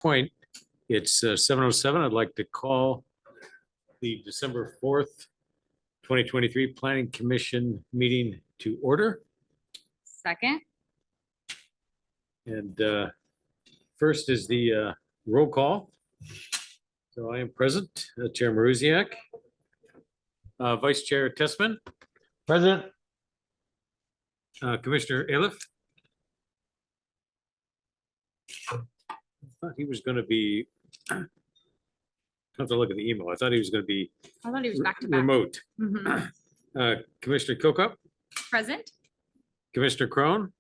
point. It's 7:07. I'd like to call the December 4th, 2023 Planning Commission meeting to order. Second. And first is the roll call. So I am present, Chair Maruziak, Vice Chair Tessman, Present. Commissioner Aliff. I thought he was going to be, I have to look at the email. I thought he was going to be I thought he was back to back. remote. Mhm. Commissioner Kokup, Present. Commissioner Crone.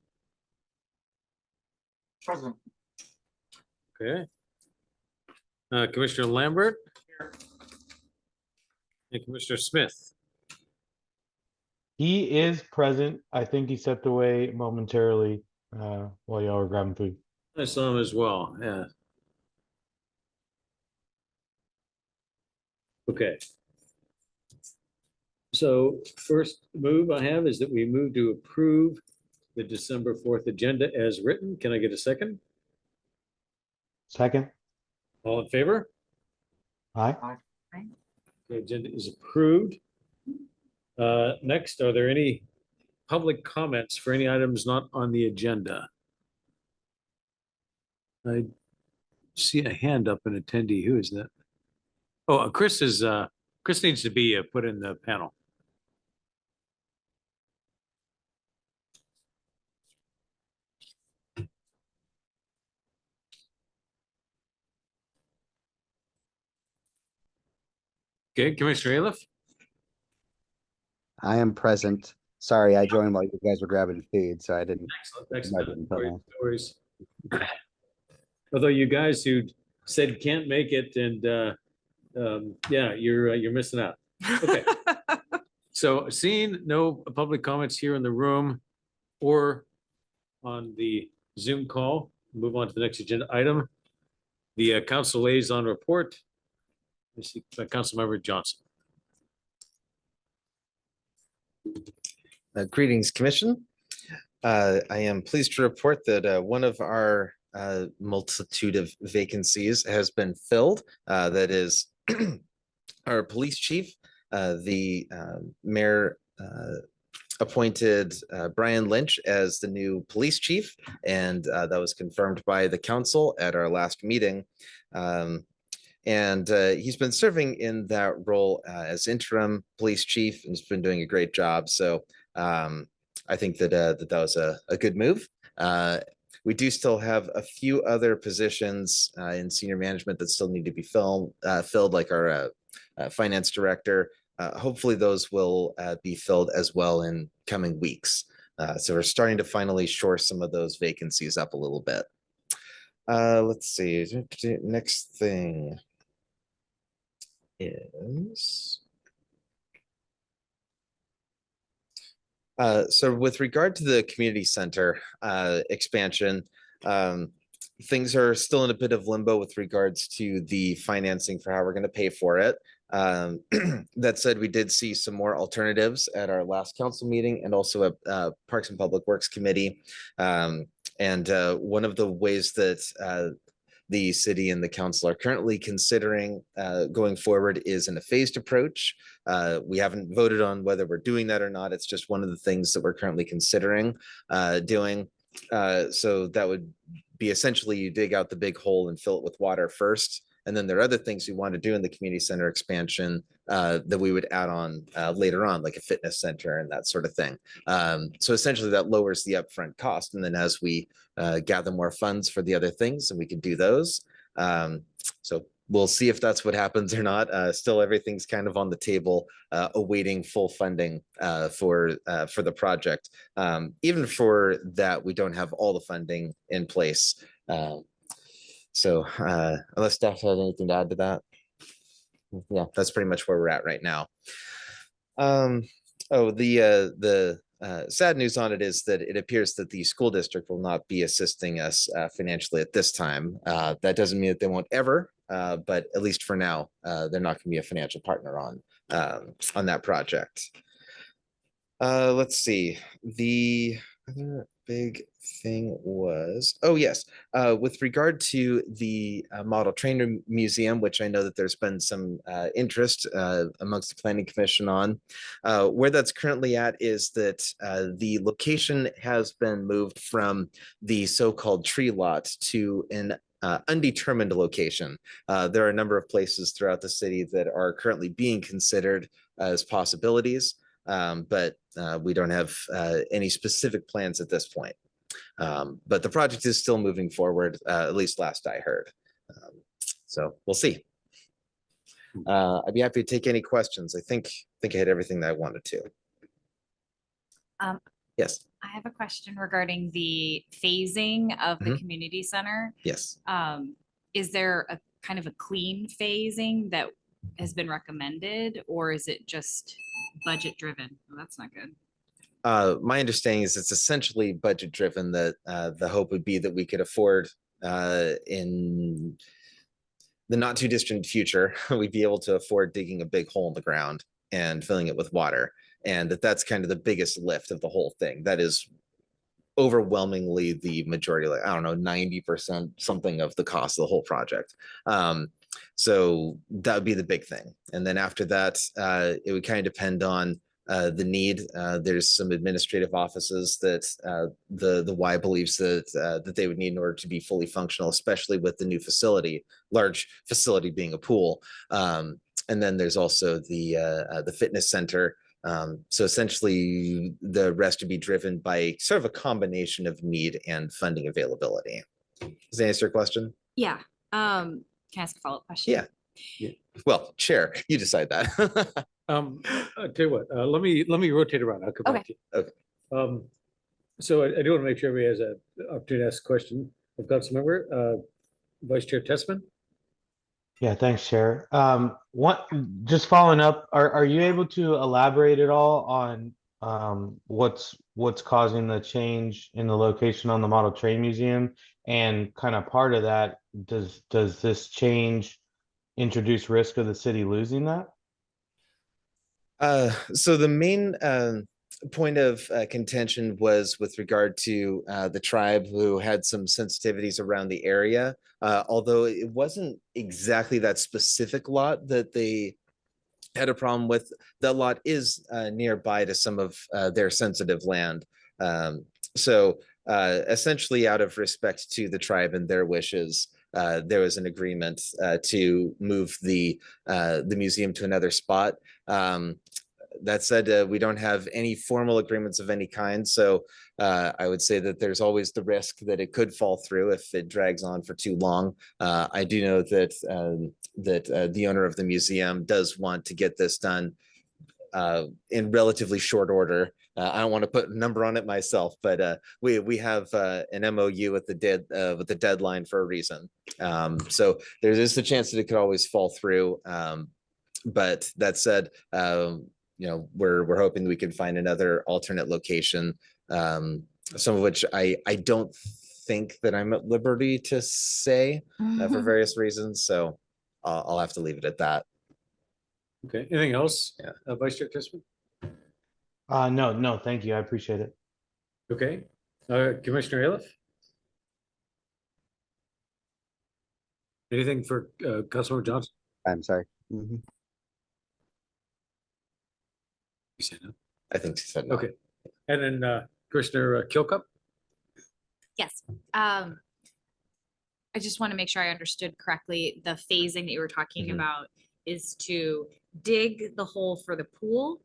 Present. Okay. Commissioner Lambert. And Commissioner Smith. He is present. I think he stepped away momentarily while y'all were grabbing food. I saw him as well, yeah. Okay. So first move I have is that we move to approve the December 4th agenda as written. Can I get a second? Second. All in favor? Aye. The agenda is approved. Next, are there any public comments for any items not on the agenda? I see a hand up, an attendee. Who is that? Oh, Chris is, Chris needs to be put in the panel. Okay, Commissioner Aliff? I am present. Sorry, I joined while you guys were grabbing food, so I didn't. Excellent. No worries. Although you guys who said can't make it, and yeah, you're missing out. Okay. So seeing no public comments here in the room or on the Zoom call, move on to the next agenda item. The council liaison report. I see Councilmember Johnson. Greetings, Commission. I am pleased to report that one of our multitude of vacancies has been filled. That is our police chief. The mayor appointed Brian Lynch as the new police chief, and that was confirmed by the council at our last meeting. And he's been serving in that role as interim police chief and has been doing a great job. So I think that that was a good move. We do still have a few other positions in senior management that still need to be filled, like our finance director. Hopefully those will be filled as well in coming weeks. So we're starting to finally shore some of those vacancies up a little bit. Let's see, next thing is so with regard to the community center expansion, things are still in a bit of limbo with regards to the financing for how we're going to pay for it. That said, we did see some more alternatives at our last council meeting and also at Parks and Public Works Committee. And one of the ways that the city and the council are currently considering going forward is in a phased approach. We haven't voted on whether we're doing that or not. It's just one of the things that we're currently considering doing. So that would be essentially you dig out the big hole and fill it with water first. And then there are other things we want to do in the community center expansion that we would add on later on, like a fitness center and that sort of thing. So essentially that lowers the upfront cost. And then as we gather more funds for the other things, and we can do those. So we'll see if that's what happens or not. Still, everything's kind of on the table, awaiting full funding for the project. Even for that, we don't have all the funding in place. So unless Steph has anything to add to that. Yeah, that's pretty much where we're at right now. Oh, the sad news on it is that it appears that the school district will not be assisting us financially at this time. That doesn't mean that they won't ever, but at least for now, they're not going to be a financial partner on that project. Let's see, the other big thing was, oh yes, with regard to the model train museum, which I know that there's been some interest amongst the planning commission on. Where that's currently at is that the location has been moved from the so-called tree lot to an undetermined location. There are a number of places throughout the city that are currently being considered as possibilities, but we don't have any specific plans at this point. But the project is still moving forward, at least last I heard. So we'll see. I'd be happy to take any questions. I think I hit everything that I wanted to. Yes. I have a question regarding the phasing of the community center. Yes. Is there a kind of a clean phasing that has been recommended, or is it just budget driven? Well, that's not good. My understanding is it's essentially budget driven, that the hope would be that we could afford in the not too distant future, we'd be able to afford digging a big hole in the ground and filling it with water. And that's kind of the biggest lift of the whole thing. That is overwhelmingly the majority, like, I don't know, 90% something of the cost of the whole project. So that would be the big thing. And then after that, it would kind of depend on the need. There's some administrative offices that the Y believes that they would need in order to be fully functional, especially with the new facility, large facility being a pool. And then there's also the fitness center. So essentially the rest would be driven by sort of a combination of need and funding availability. Does that answer your question? Yeah. Can I ask a follow-up question? Yeah. Well, Chair, you decide that. I'll tell you what, let me rotate around. I'll come back to you. Okay. So I do want to make sure everybody has an opportunity to ask a question. I've got some member, Vice Chair Tessman. Yeah, thanks, Chair. Just following up, are you able to elaborate at all on what's causing the change in the location on the model train museum? And kind of part of that, does this change introduce risk of the city losing that? So the main point of contention was with regard to the tribe, who had some sensitivities around the area, although it wasn't exactly that specific lot that they had a problem with. That lot is nearby to some of their sensitive land. So essentially, out of respect to the tribe and their wishes, there was an agreement to move the museum to another spot. That said, we don't have any formal agreements of any kind. So I would say that there's always the risk that it could fall through if it drags on for too long. I do know that the owner of the museum does want to get this done in relatively short order. I don't want to put a number on it myself, but we have an MOU with the deadline for a reason. So there is a chance that it could always fall through. But that said, we're hoping we can find another alternate location, some of which I don't think that I'm at liberty to say for various reasons. So I'll have to leave it at that. Okay, anything else? Yeah. Vice Chair Tessman? No, thank you. I appreciate it. Okay, Commissioner Aliff? Anything for Councilmember Johnson? I'm sorry. You said no. I think she said no. Okay, and then Commissioner Kilcup? Yes. I just want to make sure I understood correctly. The phasing that you were talking about is to dig the hole for the pool,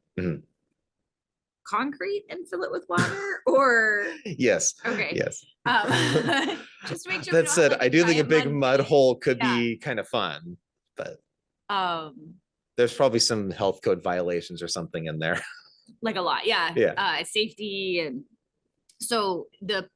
concrete, and fill it with water, or Yes. okay. Yes. Just make sure. That said, I do think a big mud pit. hole could be kind of fun, but there's probably some health code violations or something in there. like a lot, yeah. Yeah. Safety, and so the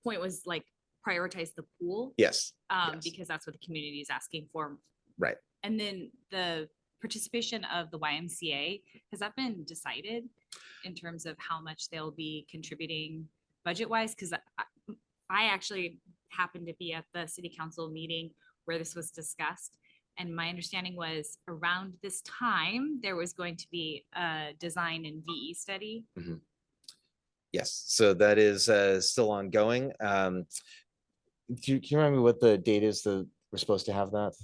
point was like prioritize the pool. Yes. Yes. Because that's what the community is asking for. Right. And then the participation of the YMCA, has that been decided in terms of how much they'll be contributing budget wise? Because I actually happened to be at the city council meeting where this was discussed. And my understanding was around this time, there was going to be a design and VE study. Yes, so that is still ongoing. Can you remind me what the date is that we're supposed to have that?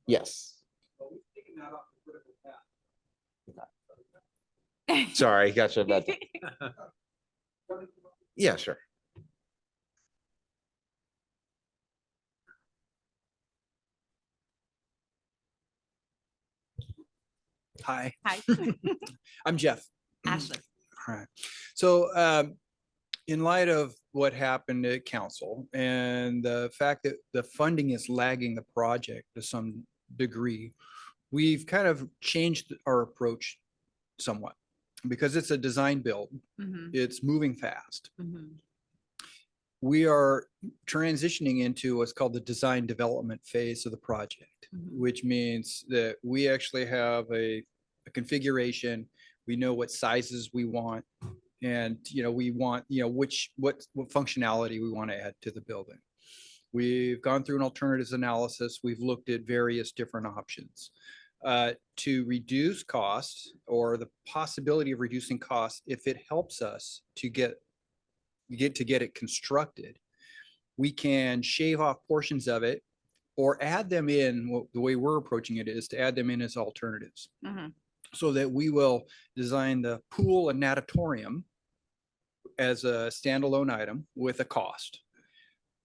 Yes. Sorry, gotcha about that. Yeah, sure. Hi, Hi, I'm Jeff. Ashley. All right. So in light of what happened at council and the fact that the funding is lagging the project to some degree, we've kind of changed our approach somewhat because it's a design build. Mhm, It's moving fast. mhm, We are transitioning into what's called the design development phase of the project, mhm. which means that we actually have a configuration. We know what sizes we want, and we want what functionality we want to add to the building. We've gone through an alternatives analysis. We've looked at various different options to reduce costs, or the possibility of reducing costs if it helps us to get it constructed. We can shave off portions of it or add them in. The way we're approaching it is to add them in as alternatives, Mhm. so that we will design the pool and natatorium as a standalone item with a cost.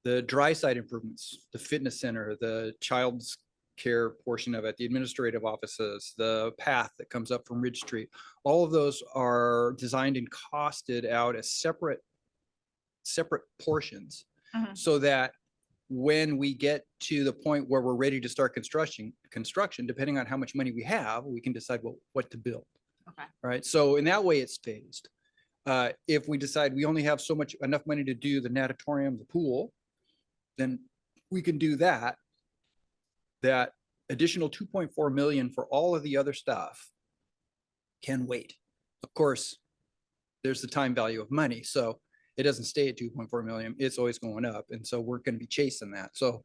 The dry side improvements, the fitness center, the child's care portion of it, the administrative offices, the path that comes up from Ridge Street, all of those are designed and costed out as separate portions, Mhm. so that when we get to the point where we're ready to start construction, depending on how much money we have, we can decide what to build. Okay. All right. So in that way, it's phased. If we decide we only have enough money to do the natatorium, the pool, then we can do that. That additional 2.4 million for all of the other stuff can wait. Of course, there's the time value of money. So it doesn't stay at 2.4 million. It's always going up. And so we're going to be chasing that. So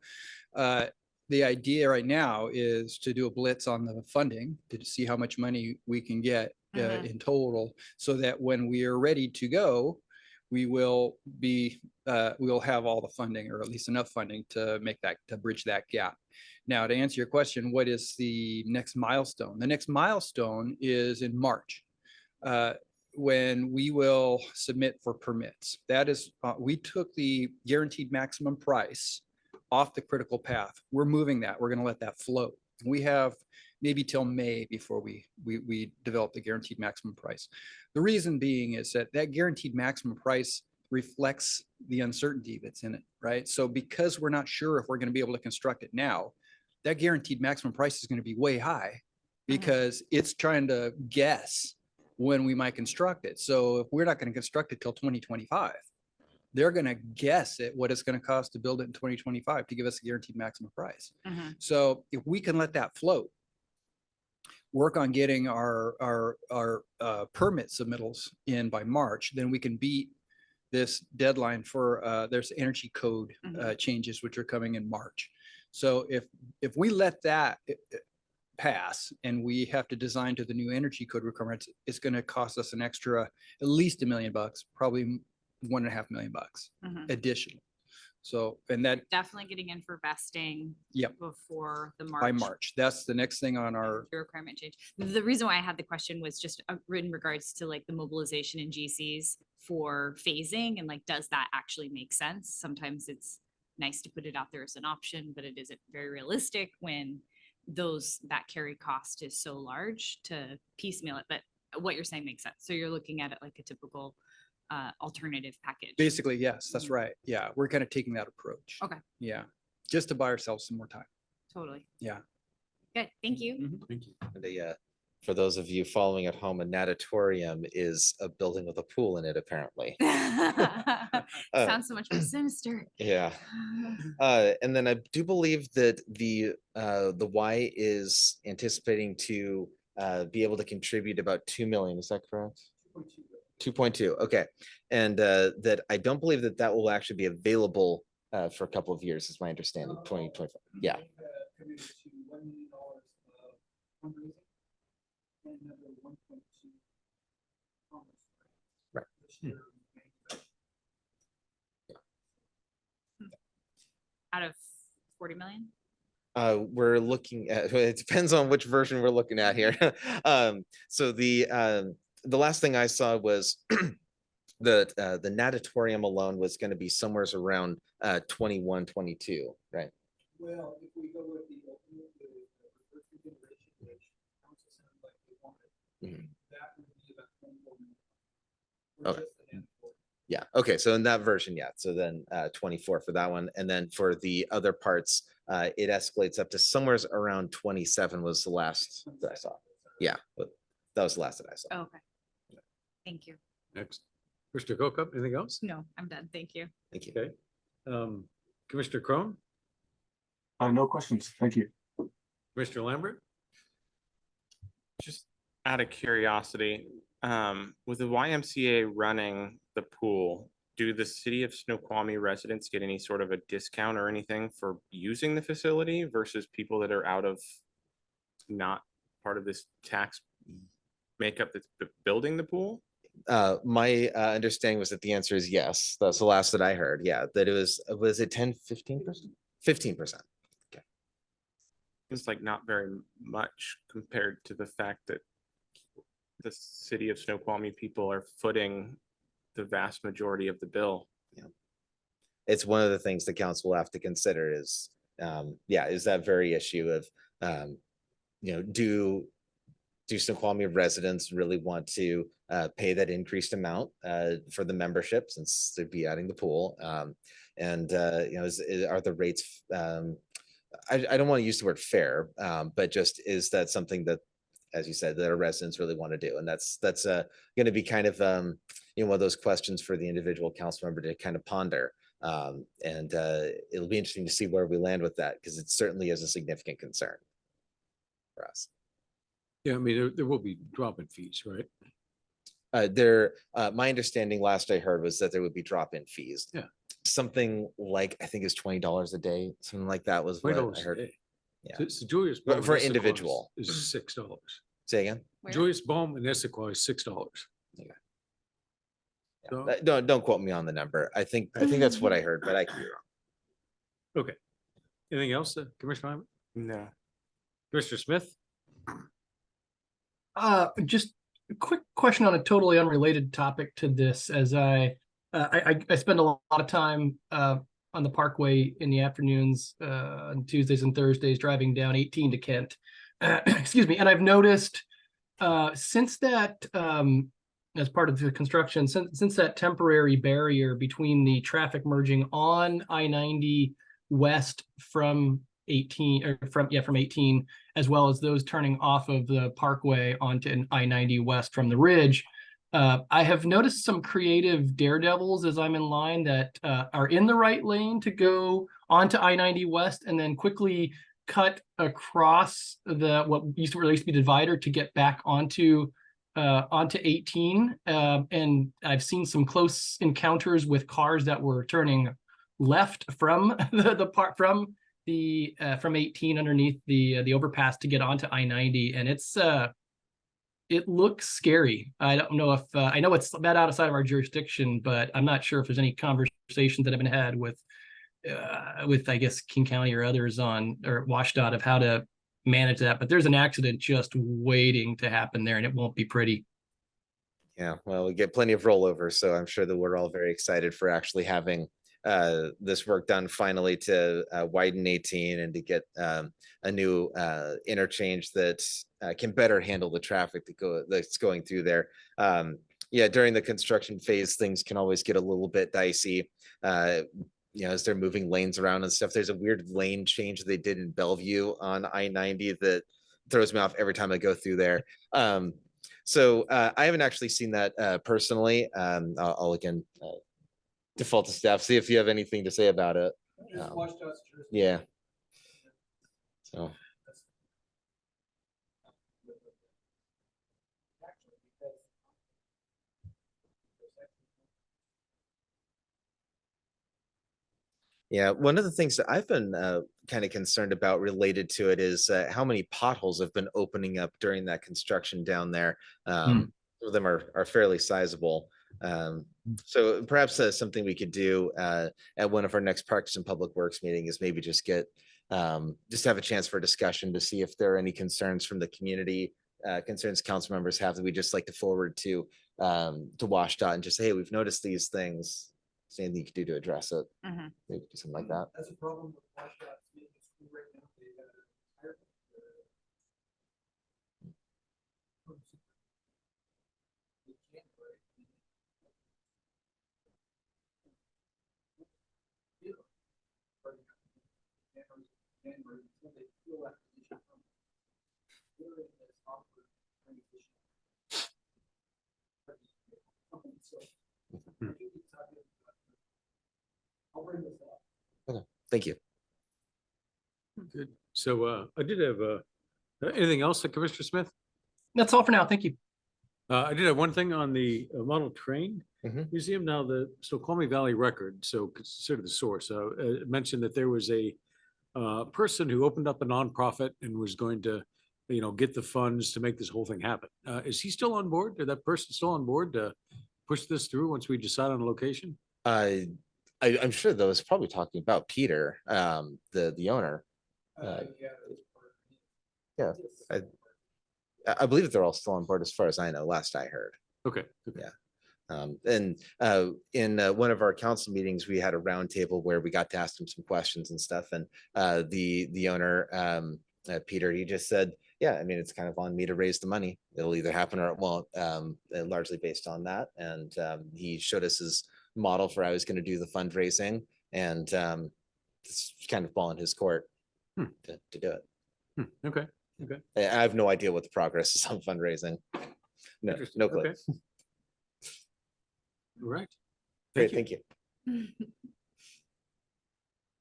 the idea right now is to do a blitz on the funding to see how much money we can get Mhm. in total, so that when we are ready to go, we will have all the funding, or at least enough funding to bridge that gap. Now, to answer your question, what is the next milestone? The next milestone is in March. When we will submit for permits. That is, we took the guaranteed maximum price off the critical path. We're moving that. We're going to let that float. We have maybe till May before we develop the guaranteed maximum price. The reason being is that guaranteed maximum price reflects the uncertainty that's in it, right? So because we're not sure if we're going to be able to construct it now, that guaranteed maximum price is going to be way high, because it's trying to guess when we might construct it. So if we're not going to construct it till 2025, they're going to guess at what it's going to cost to build it in 2025 to give us a guaranteed maximum price. Mhm. So if we can let that float, work on getting our permit submittals in by March, then we can beat this deadline for there's energy code changes which are coming in March. So if we let that pass and we have to design to the new energy code requirements, it's going to cost us an extra at least $1 million, probably $1.5 million Mhm. additional. So, and that Definitely getting in for vesting. Yep. Before the March. by March, that's the next thing on our. Requirement change. The reason why I had the question was just in regards to like the mobilization in GCs for phasing, and like, does that actually make sense? Sometimes it's nice to put it out there as an option, but it isn't very realistic when that carry cost is so large to piecemeal it. But what you're saying makes sense. So you're looking at it like a typical alternative package. Basically, yes, that's Mhm. right. Yeah, we're kind of taking that approach. Okay. Yeah, just to buy ourselves some more time. Totally. Yeah. Good. Thank you. Thank you. And for those of you following at home, a natatorium is a building with a pool in it, apparently. Sounds so much more sinister. Yeah. And then I do believe that the Y is anticipating to be able to contribute about 2 million. Is that correct? 2.2. Okay. And that I don't believe that will actually be available for a couple of years, is my understanding. 2025. Yeah. Out of 40 million? We're looking at, it depends on which version we're looking at here. So the last thing I saw was the natatorium alone was going to be somewhere around 21, 22, right? Well, if we go with the first regeneration, which council sounded like they wanted, Mhm. that would be about 24 million. Okay. Yeah, okay, so in that version, yeah, so then 24 for that one, and then for the other parts, it escalates up to somewhere around 27 was the last that I saw. Yeah, but that was the last that I saw. Oh, okay. Thank you. Next. Mr. Kokup, anything else? No, I'm done. Thank you. Thank you. Okay. Commissioner Crone, No questions. Thank you. Mr. Lambert? Just out of curiosity, with the YMCA running the pool, do the city of Snoqualmie residents get any sort of a discount or anything for using the facility versus people that are out of not part of this tax makeup that's building the pool? My understanding was that the answer is yes. That's the last that I heard. Yeah, that it was it 10, 15%? 15%. It's like not very much compared to the fact that the city of Snoqualmie people are footing the vast majority of the bill. It's one of the things the council will have to consider is, is that very issue of, do Snoqualmie residents really want to pay that increased amount for the membership since they'd be adding the pool? Are the rates, I don't want to use the word fair, but just is that something that, as you said, that our residents really want to do? And that's going to be kind of, one of those questions for the individual council member to kind of ponder. It'll be interesting to see where we land with that because it certainly is a significant concern for us. Yeah, I mean, there will be drop-in fees, right? My understanding last I heard was that there would be drop-in fees. Yeah. Something like, I think it's $20 a day, something like that was what $20 I a heard. day. Yeah. So Julius. But Baum for in Issaquah individual. Is $6. Say again? Where? Julius Baum in Issaquah is $6. So- Don't quote me on the number. I think that's what I heard, but I could be wrong. Okay. Anything else, Commissioner Lambert? No. Commissioner Smith? Just a quick question on a totally unrelated topic to this. As I spend a lot of time on the Parkway in the afternoons, on Tuesdays and Thursdays, driving down 18 to Kent. Excuse me. And I've noticed since that, as part of the construction, since that temporary barrier between the traffic merging on I-90 west from 18 or from 18, as well as those turning off of the Parkway onto I-90 west from the Ridge, I have noticed some creative daredevils as I'm in line that are in the right lane to go onto I-90 west and then quickly cut across what used to be the divider to get back onto 18. And I've seen some close encounters with cars that were turning left from from 18 underneath the overpass to get onto I-90, and it looks scary. I don't know if I know it's about outside of our jurisdiction, but I'm not sure if there's any conversations that have been had with I guess King County or others or WashDOT of how to manage that. But there's an accident just waiting to happen there, and it won't be pretty. Yeah, well, we get plenty of rollover, so I'm sure that we're all very excited for actually having this work done finally to widen 18 and to get a new interchange that can better handle the traffic that's going through there. During the construction phase, things can always get a little bit dicey. As they're moving lanes around and stuff. There's a weird lane change they did in Bellevue on I-90 that throws me off every time I go through there. So I haven't actually seen that personally. I'll again default to staff, see if you have anything to say about it. Yeah. So. Yeah, one of the things that I've been kind of concerned about related to it is how many potholes have been opening up during that construction down there. Some of them are fairly sizable. So perhaps something we could do at one of our next Parks and Public Works meeting is maybe just get just have a chance for a discussion to see if there are any concerns from the community, concerns council members have that we just like to forward to WashDOT and just say, hey, we've noticed these things. Is there anything you could do to address it? Mhm. Maybe do something like that. That's a problem with WashDOT's being in school right now. They got I'll bring this up. Thank you. Good. So I did have anything else, Commissioner Smith? That's all for now. Thank you. I did have one thing on the model train Mhm. museum. Now the Snoqualmie Valley Record, so consider the source. It mentioned that there was a person who opened up a nonprofit and was going to, get the funds to make this whole thing happen. Is he still on board? Is that person still on board to push this through once we decide on a location? I'm sure though it's probably talking about Peter, the owner. Yeah, I believe that they're all still on board as far as I know, last I heard. Okay. Okay. Yeah. And in one of our council meetings, we had a roundtable where we got to ask him some questions and stuff. And the owner, Peter, he just said, yeah, I mean, it's kind of on me to raise the money. It'll either happen or it won't, and largely based on that. And he showed us his model for how he was going to do the fundraising, and it's kind of ball in his court to do it. Okay. Okay. I have no idea what the progress is on fundraising. No, Interesting. no clue. Okay. All right. Great, thank you.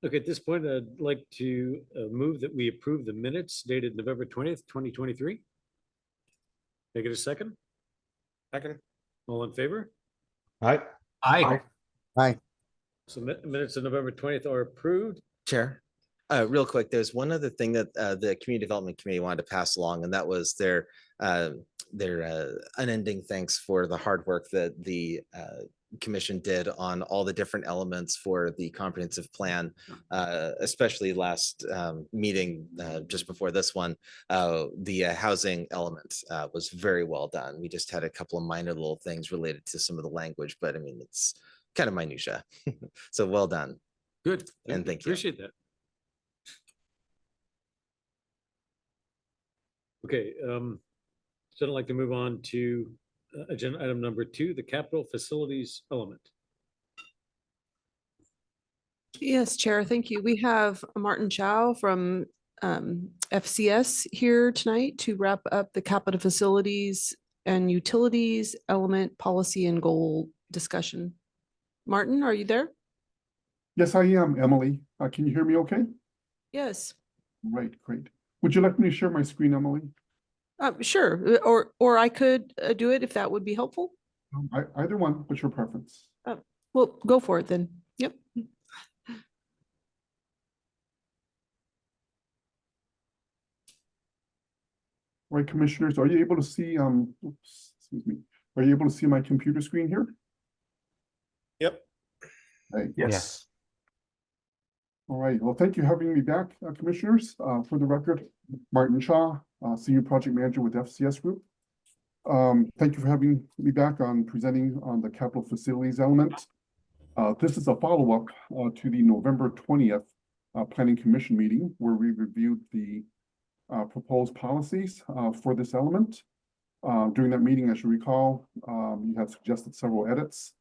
Okay, at this point, I'd like to move that we approve the minutes dated November 20th, 2023. Can I get a second? Second. All in favor? Aye. Aye. Hi. So minutes of November 20th are approved. Chair, real quick, there's one other thing that the Community Development Committee wanted to pass along, and that was their unending thanks for the hard work that the commission did on all the different elements for the comprehensive plan, especially last meeting just before this one. The housing element was very well done. We just had a couple of minor little things related to some of the language, but I mean, it's kind of minutia. So well done. Good. And thank you. Appreciate that. Okay, so I'd like to move on to agenda item number 2, the capital facilities element. Yes, Chair, thank you. We have Martin Chow from FCS here tonight to wrap up the capital facilities and utilities element policy and goal discussion. Martin, are you there? Yes, I am, Emily. Can you hear me okay? Yes. Right, great. Would you like me to share my screen, Emily? Sure, or I could do it if that would be helpful. Either one, what's your preference? Well, go for it then. Yep. Right, commissioners, are you able to see, oops, excuse me, are you able to see my computer screen here? Yep. Right. Yes. All right, well, thank you for having me back, commissioners. For the record, Martin Shaw, Senior Project Manager with FCS Group. Thank you for having me back on presenting on the capital facilities element. This is a follow-up to the November 20th Planning Commission meeting where we reviewed the proposed policies for this element. During that meeting, as you recall, you had suggested several edits.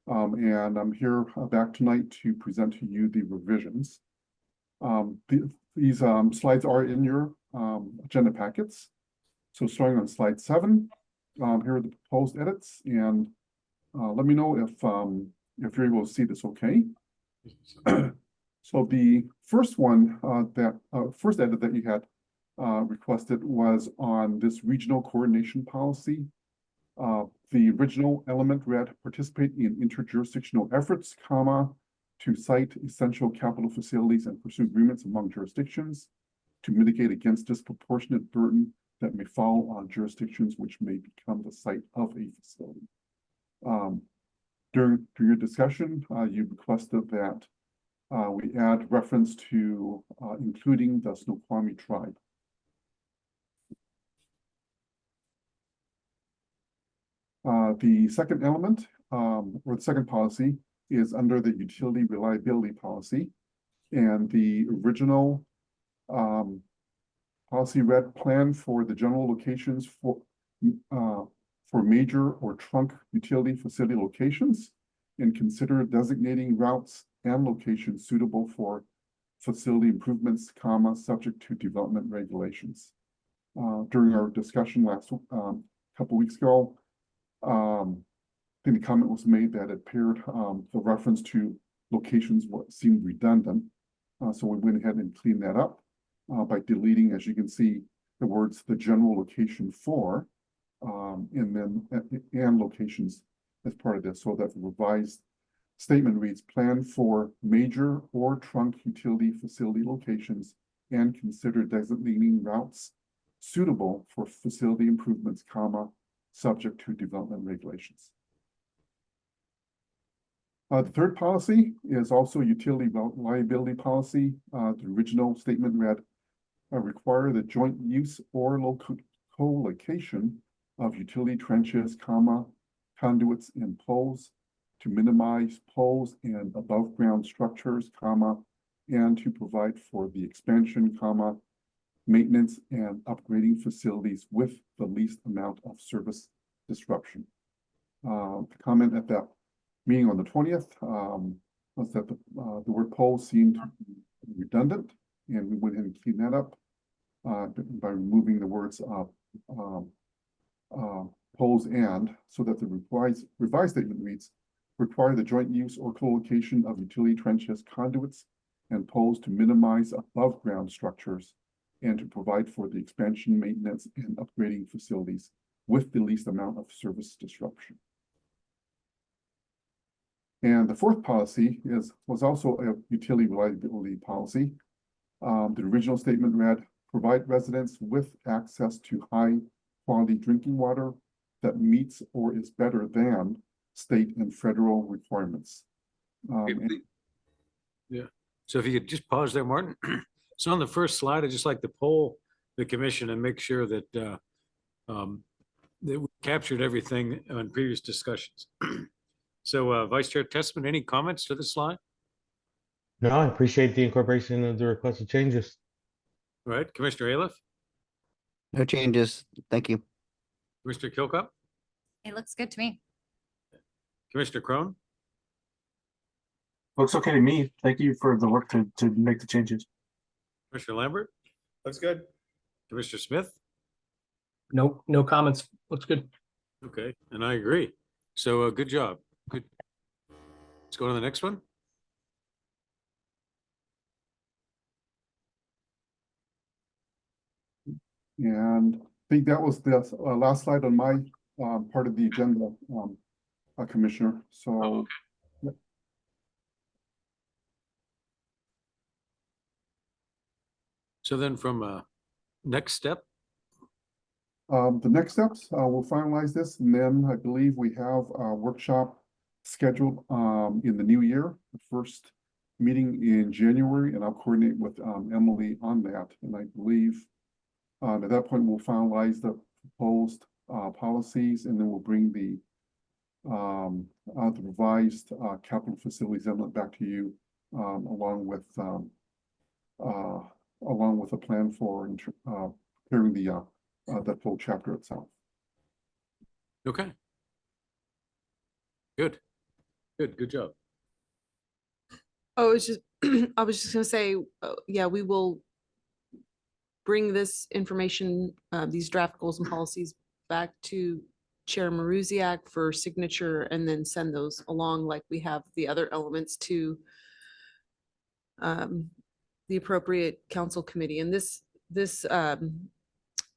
And I'm here back tonight to present to you the revisions. These slides are in your agenda packets. So starting on slide 7, here are the proposed edits, and let me know if you're able to see this okay. So the first one, first edit that you had requested was on this regional coordination policy. The original element read, participate in interjurisdictional efforts, to cite essential capital facilities and pursue agreements among jurisdictions to mitigate against disproportionate burden that may fall on jurisdictions which may become the site of a facility. During your discussion, you requested that we add reference to including the Snoqualmie tribe. The second element, or the second policy, is under the utility reliability policy. And the original policy read plan for the general locations for major or trunk utility facility locations, and consider designating routes and locations suitable for facility improvements, subject to development regulations. During our discussion last couple weeks ago, I think the comment was made that it appeared the reference to locations seemed redundant. So we went ahead and cleaned that up by deleting, as you can see, the words "the general location for," and then and locations as part of this, so that the revised statement reads: plan for major or trunk utility facility locations and consider designating routes suitable for facility improvements, subject to development regulations. The third policy is also utility liability policy. The original statement read, require the joint use or co-location of utility trenches, conduits and poles to minimize poles and above ground structures, and to provide for the expansion, maintenance and upgrading facilities with the least amount of service disruption. The comment at that meeting on the 20th was that the word pole seemed redundant, and we went ahead and cleaned that up by removing the words poles and, so that the revised statement reads: require the joint use or co-location of utility trenches, conduits and poles to minimize above ground structures and to provide for the expansion, maintenance and upgrading facilities with the least amount of service disruption. And the fourth policy was also a utility reliability policy. The original statement read, provide residents with access to high quality drinking water that meets or is better than state and federal requirements. Yeah. So if you could just pause there, Martin. So on the first slide, I'd just like to poll the commission and make sure that that we captured everything on previous discussions. So Vice Chair Testman, any comments to the slide? No, I appreciate the incorporation of the requested changes. All right, Commissioner Aliff, No changes. Thank you. Commissioner Kilcup, It looks good to me. Commissioner Crone, Looks okay to me. Thank you for the work to make the changes. Commissioner Lambert, Looks good. Commissioner Smith. No comments. Looks good. Okay, and I agree. So good job. Good. Let's go to the next one. And I think that was the last slide on my part of the agenda, Commissioner. So. Oh, okay. Yep. So then from next step. The next steps, we'll finalize this, and then I believe we have a workshop scheduled in the new year, the first meeting in January, and I'll coordinate with Emily on that. And I believe at that point, we'll finalize the proposed policies, and then we'll bring the revised capital facilities element back to you, along with a plan for preparing the that full chapter itself. Okay. Good. Good job. Oh, it's just, I was just gonna say, yeah, we will bring this information, these draft goals and policies back to Chair Maruziak for signature, and then send those along like we have the other elements to the appropriate council committee. And this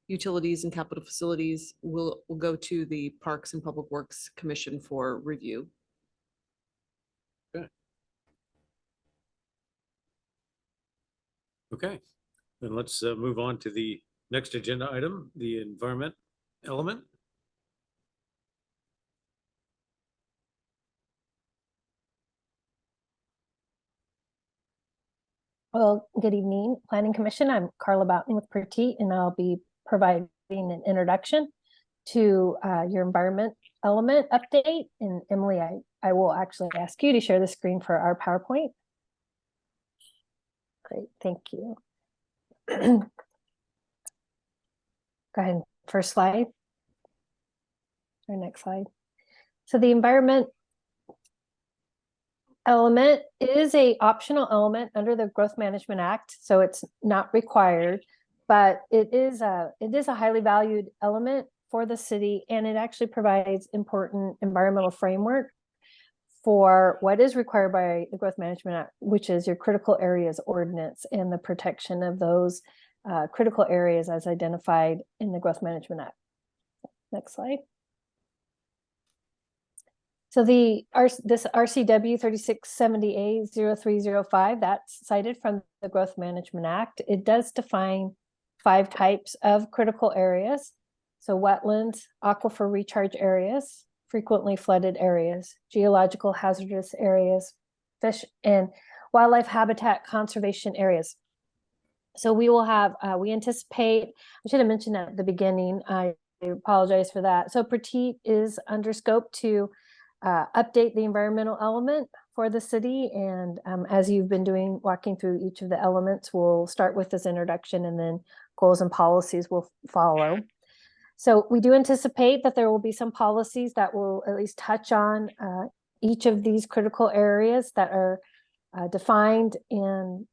utilities and capital facilities will go to the Parks and Public Works Commission for review. Okay, then let's move on to the next agenda item, the environment element. Well, good evening, Planning Commission. I'm Carla Boughton with Pretty, and I'll be providing an introduction to your environment element update. And Emily, I will actually ask you to share the screen for our PowerPoint. Great, thank you. Go ahead, first slide. Or next slide. So the environment element is a optional element under the Growth Management Act, so it's not required, but it is a highly valued element for the city, and it actually provides important environmental framework for what is required by the Growth Management Act, which is your critical areas ordinance and the protection of those critical areas as identified in the Growth Management Act. Next slide. So this RCW 3670A0305, that's cited from the Growth Management Act. It does define 5 types of critical areas. So wetlands, aquifer recharge areas, frequently flooded areas, geological hazardous areas, fish and wildlife habitat conservation areas. So we will have, we anticipate, I should have mentioned that at the beginning, I apologize for that. So Petite is under scope to update the environmental element for the city. And as you've been doing, walking through each of the elements, we'll start with this introduction and then goals and policies will follow. So we do anticipate that there will be some policies that will at least touch on each of these critical areas that are defined and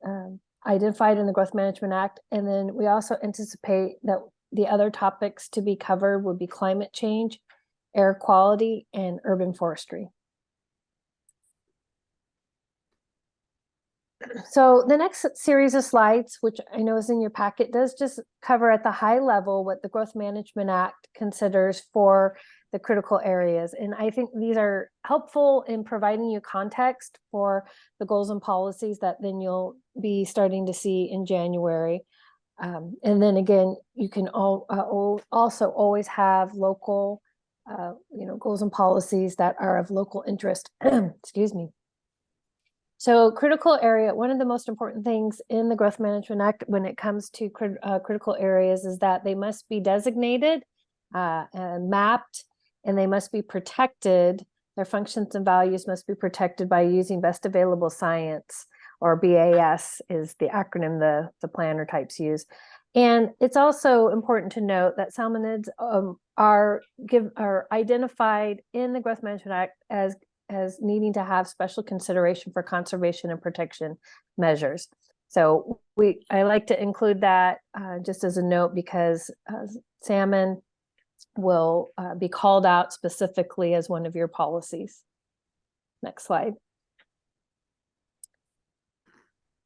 identified in the Growth Management Act. And then we also anticipate that the other topics to be covered would be climate change, air quality, and urban forestry. So the next series of slides, which I know is in your packet, does just cover at the high level what the Growth Management Act considers for the critical areas. And I think these are helpful in providing you context for the goals and policies that then you'll be starting to see in January. And then again, you can also always have local goals and policies that are of local interest. Excuse me. So critical area, one of the most important things in the Growth Management Act when it comes to critical areas is that they must be designated and mapped, and they must be protected. Their functions and values must be protected by using best available science, or BAS is the acronym the planner types use. And it's also important to note that salmonids are identified in the Growth Management Act as needing to have special consideration for conservation and protection measures. So I like to include that just as a note, because salmon will be called out specifically as one of your policies. Next slide.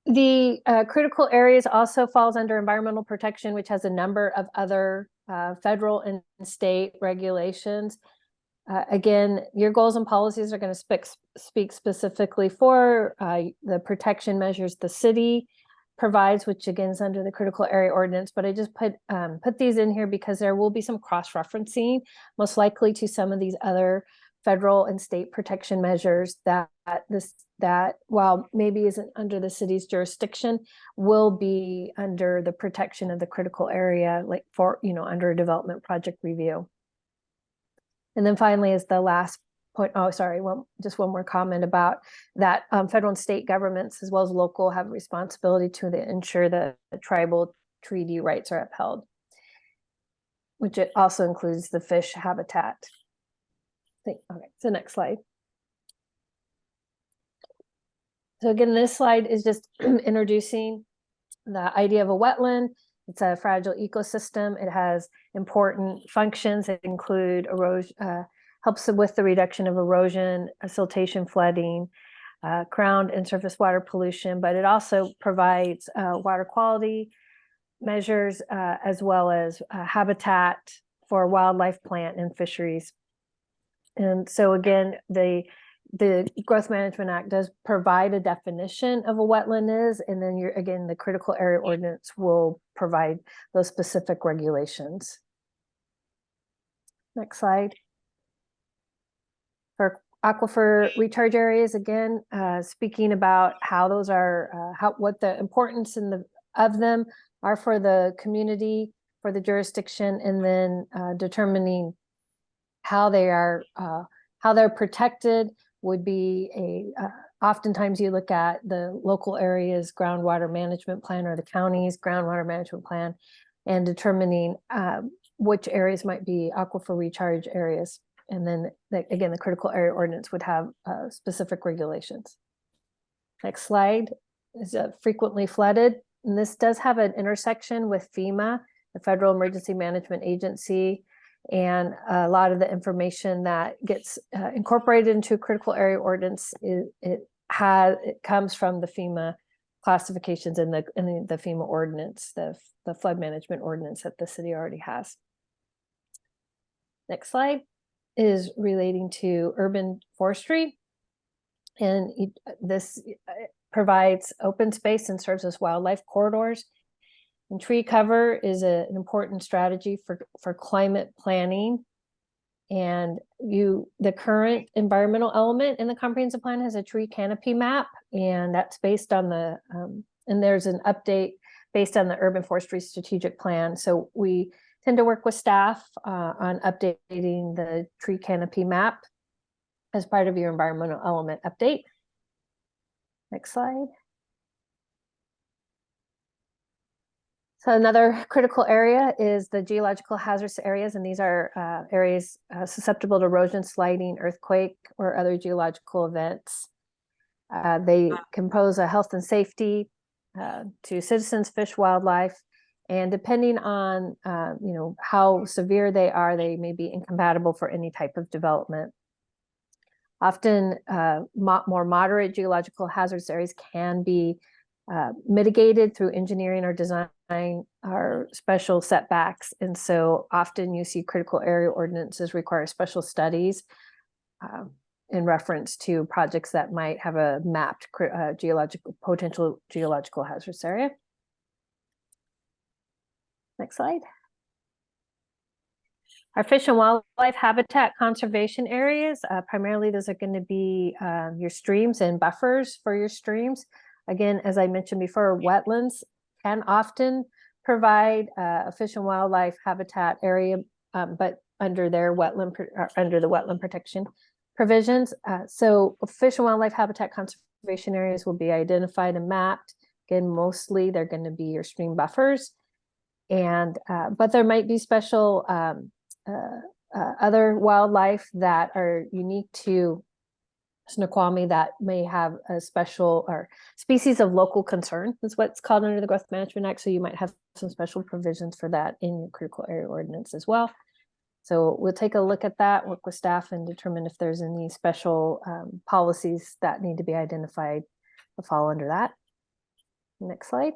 The critical areas also falls under environmental protection, which has a number of other federal and state regulations. Again, your goals and policies are going to speak specifically for the protection measures the city provides, which again is under the critical area ordinance. But I just put these in here because there will be some cross-referencing, most likely to some of these other federal and state protection measures that while maybe isn't under the city's jurisdiction, will be under the protection of the critical area, like for under a development project review. And then finally is the last point. Oh, sorry. Well, just one more comment about that. Federal and state governments, as well as local, have a responsibility to ensure that the tribal treaty rights are upheld, which it also includes the fish habitat. Okay, so next slide. So again, this slide is just introducing the idea of a wetland. It's a fragile ecosystem. It has important functions that include erosion, helps with the reduction of erosion, siltation, flooding, ground and surface water pollution, but it also provides water quality measures as well as habitat for wildlife, plant, and fisheries. And so again, the Growth Management Act does provide a definition of a wetland is, and then again, the critical area ordinance will provide those specific regulations. Next slide. For aquifer recharge areas, again, speaking about how those are, what the importance of them are for the community, for the jurisdiction, and then determining how they're protected would be oftentimes you look at the local area's groundwater management plan or the county's groundwater management plan and determining which areas might be aquifer recharge areas. And then again, the critical area ordinance would have specific regulations. Next slide is frequently flooded. And this does have an intersection with FEMA, the Federal Emergency Management Agency. And a lot of the information that gets incorporated into a critical area ordinance, it comes from the FEMA classifications in the FEMA ordinance, the flood management ordinance that the city already has. Next slide is relating to urban forestry. And this provides open space and serves as wildlife corridors. And tree cover is an important strategy for climate planning. And the current environmental element in the comprehensive plan has a tree canopy map, and that's based on and there's an update based on the urban forestry strategic plan. So we tend to work with staff on updating the tree canopy map as part of your environmental element update. Next slide. So another critical area is the geological hazardous areas, and these are areas susceptible to erosion, sliding, earthquake, or other geological events. They compose a health and safety to citizens, fish, wildlife, and depending on how severe they are, they may be incompatible for any type of development. Often more moderate geological hazardous areas can be mitigated through engineering or design or special setbacks. And so often you see critical area ordinances require special studies in reference to projects that might have a mapped potential geological hazardous area. Next slide. Our fish and wildlife habitat conservation areas, primarily those are going to be your streams and buffers for your streams. Again, as I mentioned before, wetlands can often provide a fish and wildlife habitat area, but under the wetland protection provisions. So fish and wildlife habitat conservation areas will be identified and mapped. Again, mostly they're going to be your stream buffers, and but there might be special other wildlife that are unique to Snoqualmie that may have a special or species of local concern is what's called under the Growth Management Act. So you might have some special provisions for that in your critical area ordinance as well. So we'll take a look at that, work with staff, and determine if there's any special policies that need to be identified to fall under that. Next slide.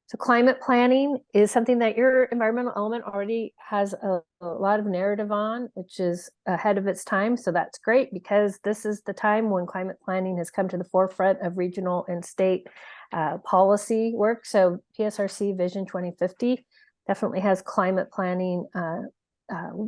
So climate planning is something that your environmental element already has a lot of narrative on, which is ahead of its time. So that's great because this is the time when climate planning has come to the forefront of regional and state policy work. So PSRC Vision 2050 definitely has climate planning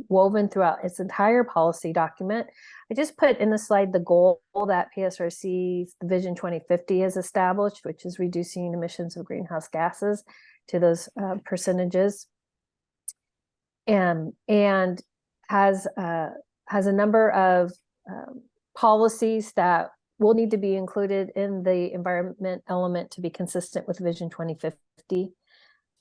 woven throughout its entire policy document. I just put in the slide the goal that PSRC's Vision 2050 has established, which is reducing emissions of greenhouse gases to those percentages, and has a number of policies that will need to be included in the environment element to be consistent with Vision 2050.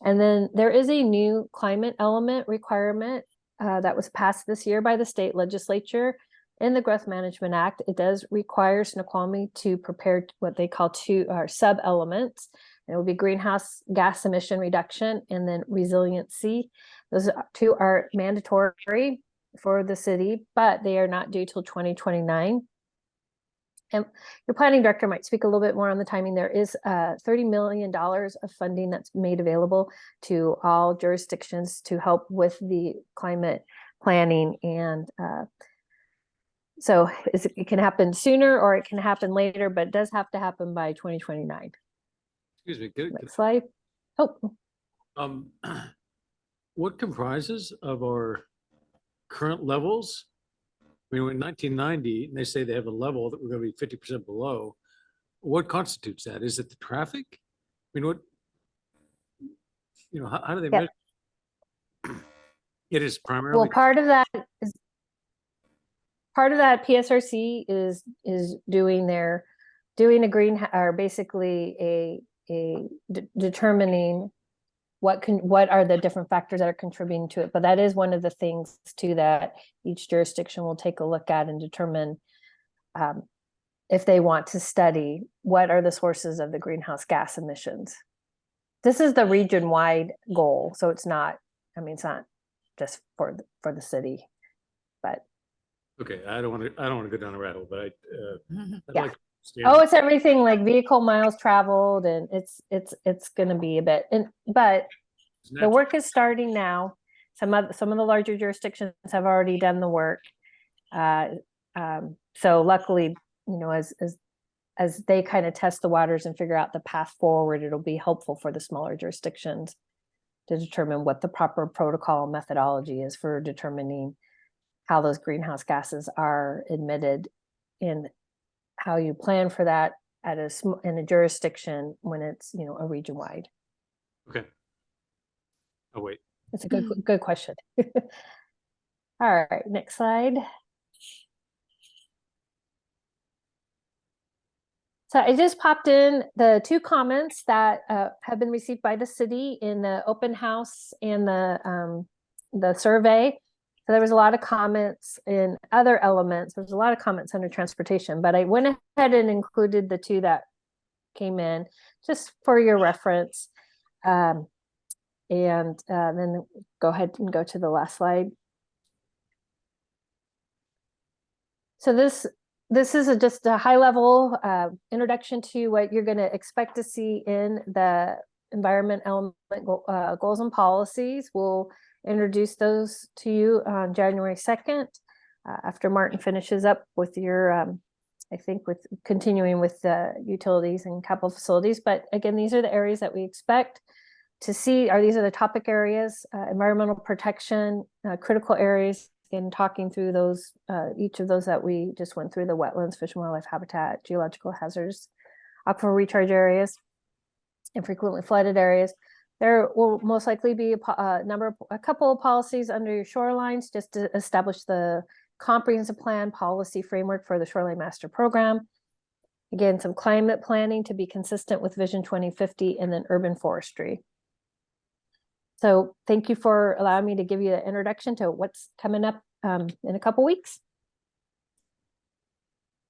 And then there is a new climate element requirement that was passed this year by the state legislature in the Growth Management Act. It does require Snoqualmie to prepare what they call two sub-elements. It will be greenhouse gas emission reduction and then resiliency. Those two are mandatory for the city, but they are not due till 2029. And your planning director might speak a little bit more on the timing. There is $30 million of funding that's made available to all jurisdictions to help with the climate planning. And so it can happen sooner or it can happen later, but it does have to happen by 2029. Excuse me. Good. Next slide. Oh. What comprises of our current levels mean, in 1990, and they say they have a level that we're going to be 50% below. What constitutes that? Is it the traffic? I mean, what, how do they Yeah. measure? It is Well, primarily, part of that PSRC is doing a green, or basically determining what are the different factors that are contributing to it. But that is one of the things too that each jurisdiction will take a look at and determine if they want to study what are the sources of the greenhouse gas emissions. This is the region-wide goal, so it's not just for the city, but okay, I don't want to go down a rabbit hole, but I'd Yeah. like to oh, understand. it's everything like vehicle miles traveled, and it's going to be a bit. But the work is starting now. Some of the larger jurisdictions have already done the work. So luckily, as they kind of test the waters and figure out the path forward, it'll be helpful for the smaller jurisdictions to determine what the proper protocol and methodology is for determining how those greenhouse gases are emitted, and how you plan for that in a jurisdiction when it's a region wide. Okay. Oh, wait. It's a good question. All right, next slide. So I just popped in the 2 comments that have been received by the city in the open house and the survey. So there was a lot of comments in other elements. There's a lot of comments under transportation, but I went ahead and included the 2 that came in just for your reference. And then go ahead and go to the last slide. So this is just a high level introduction to what you're going to expect to see in the environment element goals and policies. We'll introduce those to you on January 2nd after Martin finishes up with your, I think with continuing with the utilities and capital facilities. But again, these are the areas that we expect to see. These are the topic areas: environmental protection, critical areas, and talking through those, each of those that we just went through: the wetlands, fish and wildlife habitat, geological hazards, aquifer recharge areas, and frequently flooded areas. There will most likely be a couple of policies under your shorelines, just to establish the comprehensive plan policy framework for the Shoreline Master Program. Again, some climate planning to be consistent with Vision 2050, and then urban forestry. So thank you for allowing me to give you the introduction to what's coming up in a couple weeks.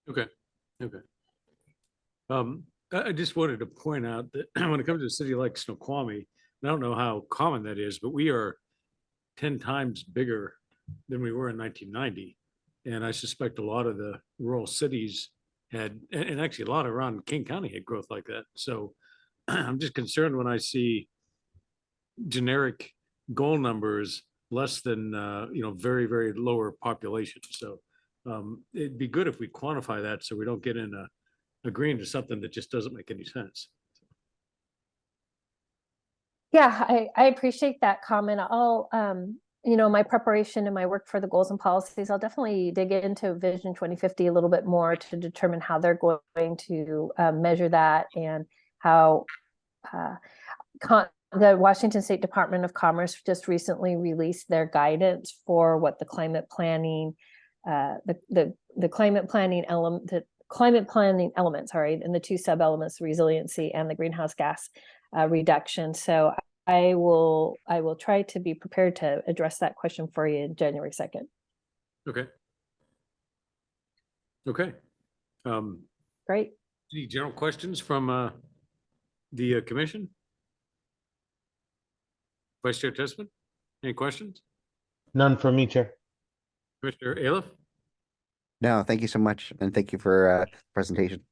Okay. I just wanted to point out that when it comes to a city like Snoqualmie, I don't know how common that is, but we are 10 times bigger than we were in 1990. And I suspect a lot of the rural cities had, and actually a lot around King County had growth like that. So I'm just concerned when I see generic goal numbers less than, very, very lower population. So it'd be good if we quantify that so we don't get in agreeing to something that just doesn't make any sense. Yeah, I appreciate that comment. I'll, my preparation and my work for the goals and policies, I'll definitely dig into Vision 2050 a little bit more to determine how they're going to measure that, and how the Washington State Department of Commerce just recently released their guidance for what the climate planning, the climate planning element, and the 2 sub-elements, resiliency and the greenhouse gas reduction. So I will try to be prepared to address that question for you in January 2nd. Okay. Great. Any general questions from the commission? Vice Chair Tessman, any questions? None from me, Chair. Commissioner Aliff? No, thank you so much. And thank you for the presentation.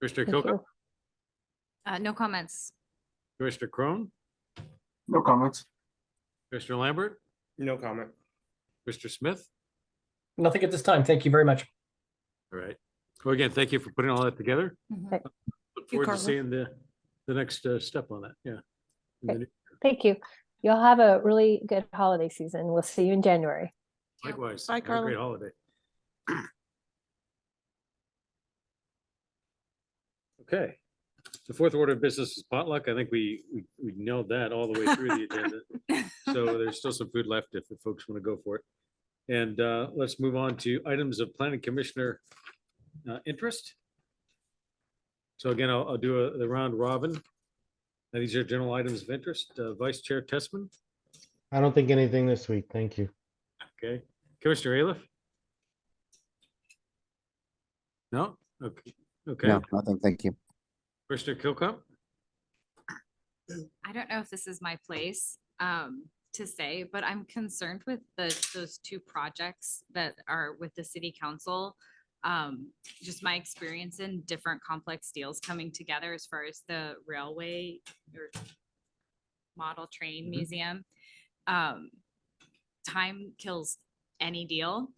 Commissioner Thank Kilka? you. No comments. Commissioner Crone? No comments. Commissioner Lambert? No comment. Mr. Smith? Nothing at this time. Thank you very much. All right. Well, again, thank you for putting all that together. Okay. Look forward to Carla. seeing the next step on that. Yeah. Okay. Thank you. You'll have a really good holiday season. We'll see you in January. Likewise. Bye, Have a Carla. great holiday. Okay. The fourth order of business is potluck. I think we nailed that all the way through the agenda. So there's still some food left if the folks want to go for it. And let's move on to items of planning commissioner interest. So again, I'll do the round robin. And these are general items of interest. Vice Chair Tessman. I don't think anything this week. Thank you. Okay. Commissioner Aliff? No? Okay. Okay. No, nothing. Thank you. Commissioner Kilcomp? I don't know if this is my place to say, but I'm concerned with those two projects that are with the city council. Just my experience in different complex deals coming together as far as the railway or model train museum. Time kills any deal.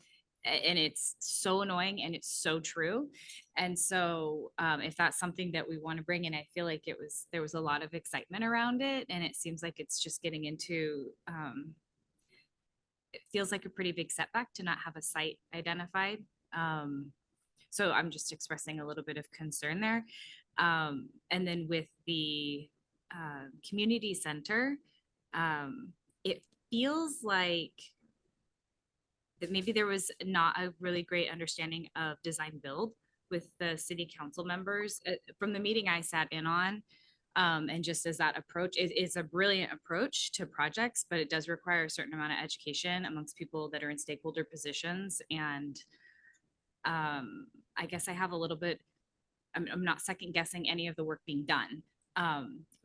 And it's so annoying and it's so true. And so if that's something that we want to bring in, I feel like there was a lot of excitement around it. And it seems like it's just getting into, it feels like a pretty big setback to not have a site identified. So I'm just expressing a little bit of concern there. And then with the community center, it feels like that maybe there was not a really great understanding of design build with the city council members from the meeting I sat in on. And just as that approach is a brilliant approach to projects, but it does require a certain amount of education amongst people that are in stakeholder positions. And I guess I have a little bit, I'm not second guessing any of the work being done.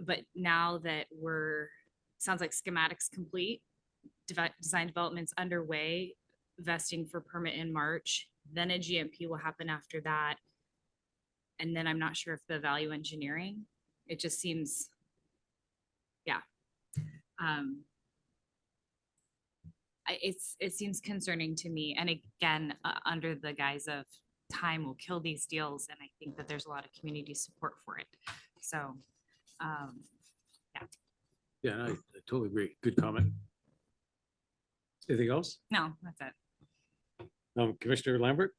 But now that sounds like schematics complete, design development's underway, vesting for permit in March, then a GMP will happen after that. And then I'm not sure if the value engineering, it just seems, yeah. It seems concerning to me. And again, under the guise of time will kill these deals. And I think that there's a lot of community support for it. So, yeah. Yeah, I totally agree. Good comment. Anything else? No, that's it. Commissioner Lambert?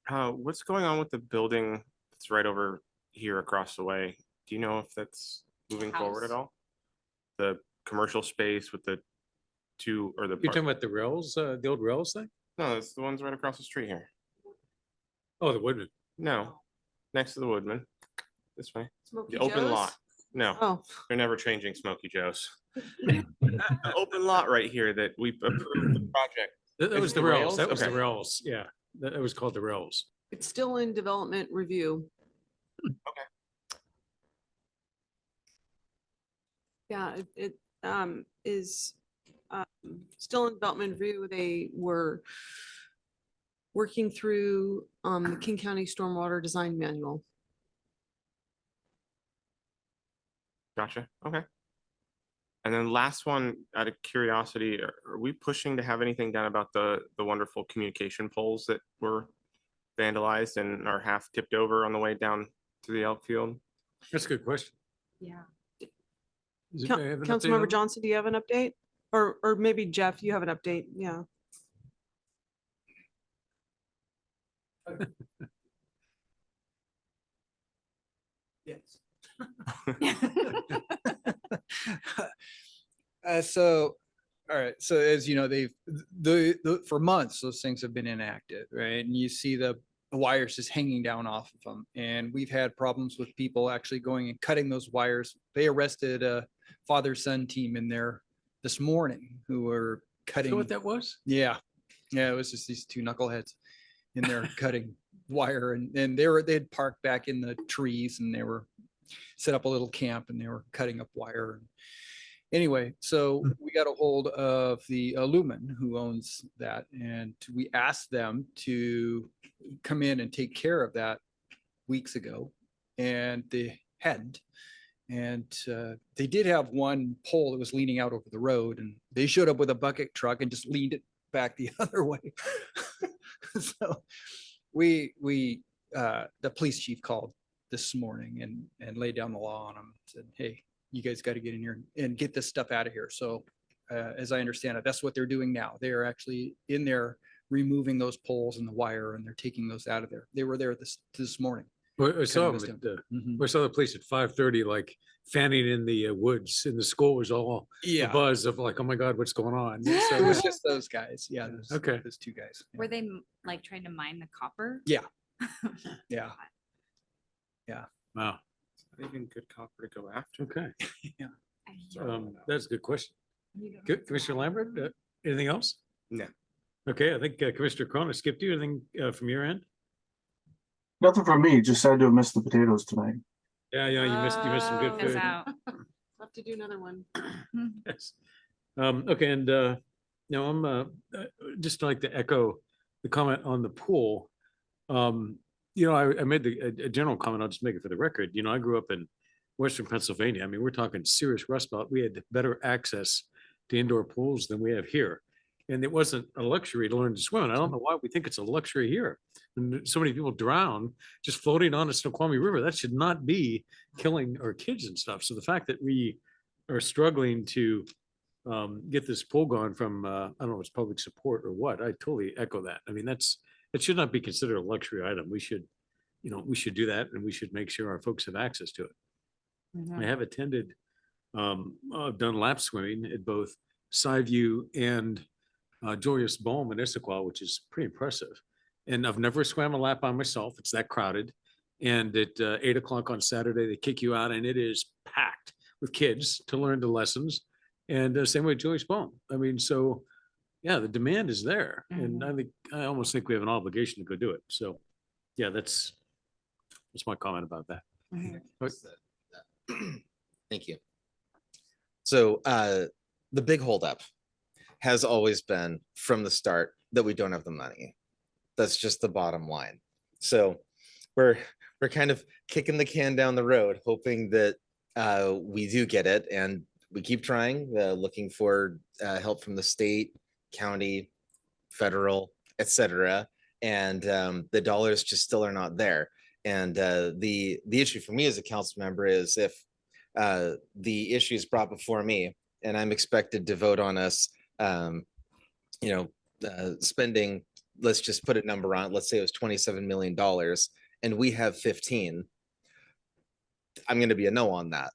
What's going on with the building that's right over here across the way? Do you know if that's moving forward at House. all? The commercial space with the two or the. You're talking about the rails, the old rails thing? No, it's the ones right across the street here. Oh, the Woodman. No, next to the Woodman, this way. Smoky The open Joe's? lot. No, Oh, they're never changing Smoky Joe's. The open lot right here that we approved the project. That was Is the the rails. rails? That was the Okay. rails. Yeah, that was called the rails. it's still in development review. Okay. Yeah, it is still in development review. They were working through the King County Stormwater Design Manual. Gotcha. Okay. And then last one, out of curiosity, are we pushing to have anything done about the wonderful communication poles that were vandalized and are half tipped over on the way down to the elk field? That's a good question. Yeah. Does anybody have an update on Councilmember that? Johnson, do you have an update? Or maybe Jeff, you have an update? Yeah. Yes. So, all right. So as you know, for months, those things have been inactive, right? And you see the wires just hanging down off of them. And we've had problems with people actually going and cutting those wires. They arrested a father-son team in there this morning who were Is cutting. that what that was? Yeah. Yeah. It was just these two knuckleheads in there cutting wire, and they'd parked back in the trees, and they were set up a little camp, and they were cutting up wire. Anyway, so we got a hold of the Lumen who owns that, and we asked them to come in and take care of that weeks ago, and they hadn't. And they did have one pole that was leaning out over the road, and they showed up with a bucket truck and just leaned it back the other way. So the police chief called this morning and laid down the law on them, said, hey, you guys got to get in here and get this stuff out of here. So as I understand it, that's what they're doing now. They are actually in there removing those poles and the wire, and they're taking those out of there. They were there this morning. I saw cutting them this down. I saw the police at 5:30, like fanning in the woods, and the school was all a Yeah, buzz of like, oh my God, what's going on? it So, was just those guys. Yeah. Okay. Those two guys. Were they like trying to mine the copper? Yeah. Yeah. wow. Even good copper to go after. Okay. I- That's a good question. you don't Good, Commissioner Lambert, anything else? No. Okay, I think Commissioner Corona skipped you. Anything from your end? Nothing from me, just sad to have missed the potatoes tonight. Yeah, you missed some good Oh. Miss food. out. Have to do another one. Yes. Okay, and now I'm just like to echo the comment on the pool. I made a general comment. I'll just make it for the record. I grew up in Western Pennsylvania. I mean, we're talking serious Rust Belt. We had better access to indoor pools than we have here. And it wasn't a luxury to learn to swim. And I don't know why we think it's a luxury here. And so many people drown just floating on the Snoqualmie River. That should not be killing our kids and stuff. So the fact that we are struggling to get this pool going from, I don't know if it's public support or what, I totally echo that. I mean, it should not be considered a luxury item. We should do that, and we should make sure our folks have access to it. I have attended, I've done lap swimming at both Skyview and Joyous Balm in Issaquah, which is pretty impressive. And I've never swam a lap by myself. It's that crowded. And at 8 o'clock on Saturday, they kick you out, and it is packed with kids to learn the lessons. And same way Joyous Balm. I mean, so yeah, the demand is there. And I almost think we have an obligation to go do it. So yeah, that's my comment about that. Thank you. So the big holdup has always been from the start that we don't have the money. That's just the bottom line. So we're kind of kicking the can down the road, hoping that we do get it, and we keep trying, looking for help from the state, county, federal, etc. And the dollars just still are not there. And the issue for me as a council member is if the issue is brought before me and I'm expected to vote on us, spending, let's just put a number on it, let's say it was $27 million and we have 15, I'm going to be a no on that.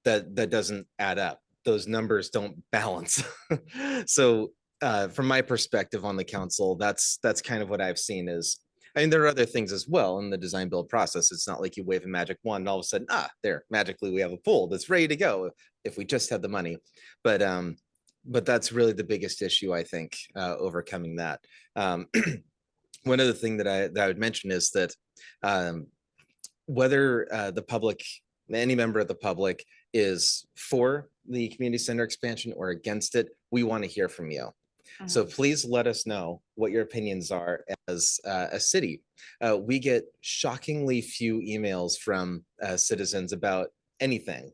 That doesn't add up. Those numbers don't balance. So from my perspective on the council, that's kind of what I've seen is, I mean, there are other things as well in the design build process. It's not like you wave a magic wand and all of a sudden, there, magically we have a pool that's ready to go if we just had the money. But that's really the biggest issue, I think, overcoming that. One other thing that I would mention is that whether the public, any member of the public is for the community center expansion or against it, we want to hear from you. So please let us know what your opinions are as a city. We get shockingly few emails from citizens about anything.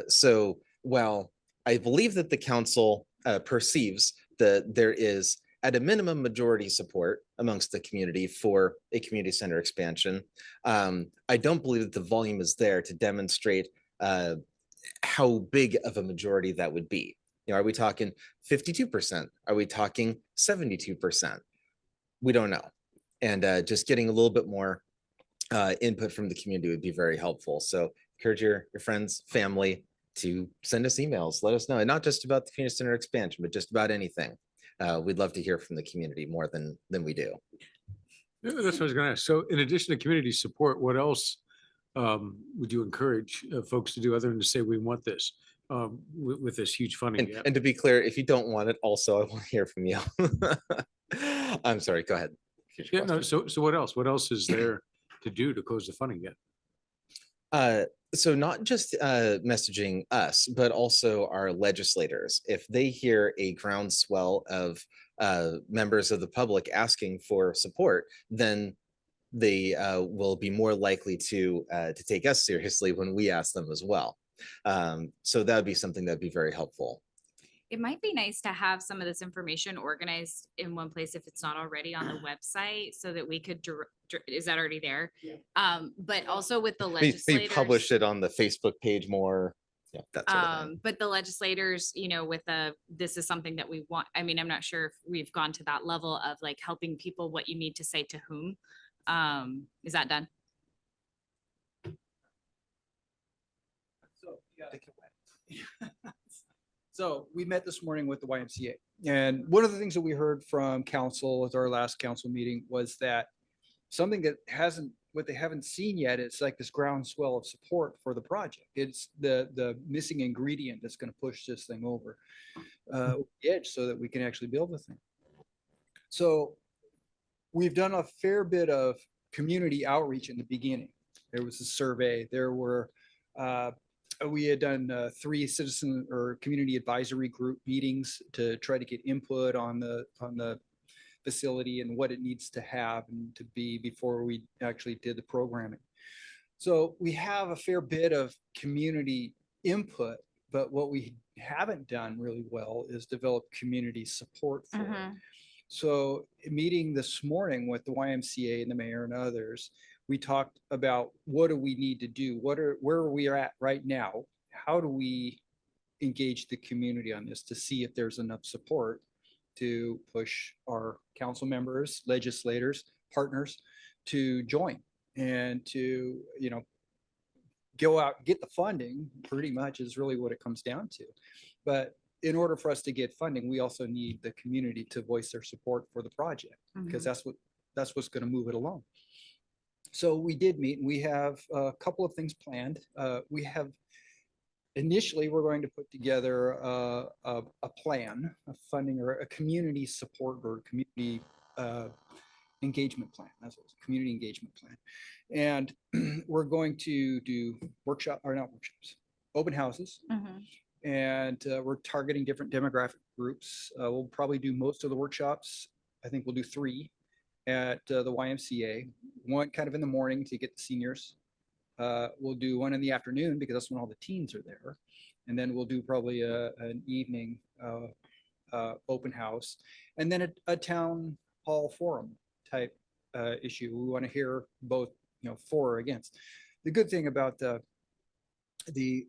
So while I believe that the council perceives that there is at a minimum majority support amongst the community for a community center expansion, I don't believe that the volume is there to demonstrate how big of a majority that would be. Are we talking 52%? Are we talking 72%? We don't know. And just getting a little bit more input from the community would be very helpful. So encourage your friends, family to send us emails, let us know, and not just about the community center expansion, but just about anything. We'd love to hear from the community more than we do. That's what I was going to ask. So in addition to community support, what else would you encourage folks to do other than to say, we want this with this huge funding gap? And to be clear, if you don't want it, also, I want to hear from you. I'm sorry, go ahead. Yeah, no, so what else? What else is there to do to close the funding gap? So not just messaging us, but also our legislators. If they hear a groundswell of members of the public asking for support, then they will be more likely to take us seriously when we ask them as well. So that would be something that'd be very helpful. It might be nice to have some of this information organized in one place if it's not already on the website, so that we could, is that already there? But also with the Maybe legislators. publish it on the Facebook page more. Yeah, that sort of thing. But the legislators, with this is something that we want. I mean, I'm not sure if we've gone to that level of like helping people what you need to say to whom. Is that done? So, yeah. So we met this morning with the YMCA, and one of the things that we heard from council at our last council meeting was that something that what they haven't seen yet is like this groundswell of support for the project. It's the missing ingredient that's going to push this thing over the edge so that we can actually build the thing. So we've done a fair bit of community outreach in the beginning. There was a survey. We had done 3 citizen or community advisory group meetings to try to get input on the facility and what it needs to have and to be before we actually did the programming. So we have a fair bit of community input, but what we haven't done really well is develop community support for it. So meeting this morning with the YMCA and the mayor and others, we talked about what do we need to do? Where are we at right now? How do we engage the community on this to see if there's enough support to push our council members, legislators, partners to join and to, go out, get the funding, pretty much is really what it comes down to. But in order for us to get funding, we also need the community to voice their support for the project, because that's what's going to move it along. So we did meet, and we have a couple of things planned. Initially, we're going to put together a plan, a funding or a community support or community engagement plan. That's what it's, community engagement plan. And we're going to do open houses. And we're targeting different demographic groups. We'll probably do most of the workshops. I think we'll do 3 at the YMCA, 1 kind of in the morning to get the seniors. We'll do 1 in the afternoon because that's when all the teens are there. And then we'll do probably an evening open house, and then a town hall forum type issue. We want to hear both, for or against. The good thing about the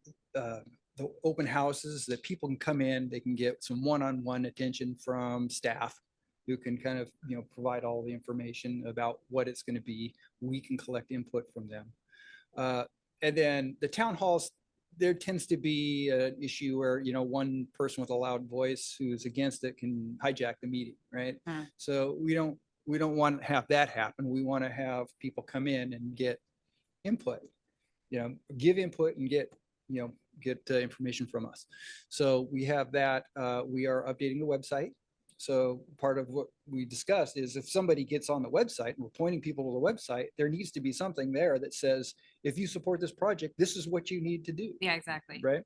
open houses is that people can come in, they can get some one-on-one attention from staff who can kind of, provide all the information about what it's going to be. We can collect input from them. And then the town halls, there tends to be an issue where, one person with a loud voice who's against it can hijack the meeting, right? So we don't want to have that happen. We want to have people come in and get input, give input and get information from us. So we have that. We are updating the website. So part of what we discussed is if somebody gets on the website and we're pointing people to the website, there needs to be something there that says, if you support this project, this is what you need to do. Yeah, exactly. Right.